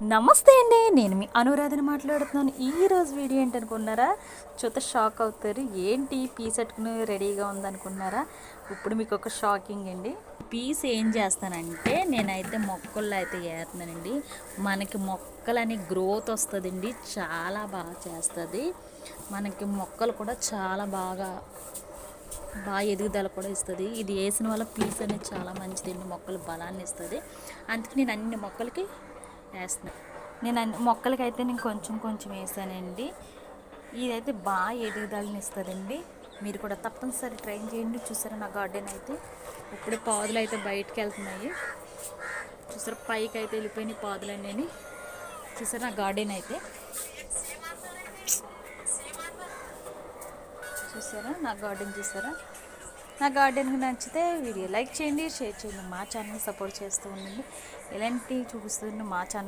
నమస్తే అండి, నేను మీ అనురాధని మాట్లాడుతున్నాను. ఈరోజు వీడియో ఏంటనుకున్నారా? చూస్తే షాక్ అవుతారు. ఏంటి పీస్ పెట్టుకుని రెడీగా ఉందనుకున్నారా? ఇప్పుడు మీకు ఒక షాకింగ్ అండి. పీస్ ఏం చేస్తానంటే నేనైతే మొక్కల్లో అయితే వేస్తున్నానండి. మనకి మొక్కలని గ్రోత్ వస్తుందండి, చాలా బాగా చేస్తుంది. మనకి మొక్కలు కూడా చాలా బాగా ఎదుగుదల కూడా ఇస్తుంది. ఇది వేసిన వల్ల పీస్ అనేది చాలా మంచిదండి, మొక్కలు బలాన్ని ఇస్తుంది. అందుకే నేను అన్ని మొక్కలకి వేస్తున్నాను. నేను మొక్కలకైతే నేను కొంచెం కొంచెం వేసానండి. ఇదైతే బాగా ఎదుగుదలని ఇస్తుందండి. మీరు కూడా తప్పనిసరి ట్రై చేయండి. చూసారా, నా గార్డెన్ అయితే ఇప్పుడే పాదులు అయితే బయటకు వెళ్తున్నాయి. చూసారా, పైకి అయితే వెళ్ళిపోయినాయి పాదులన్నీ. చూసారా, నా గార్డెన్ అయితే చూసారా, నా గార్డెన్ చూసారా. నా గార్డెన్కి నచ్చితే వీడియో లైక్ చేయండి, షేర్ చేయండి. మా ఛానల్ని సపోర్ట్ చేస్తూ ఉండండి. ఇలాంటివి చూపిస్తుంది మా ఛానల్.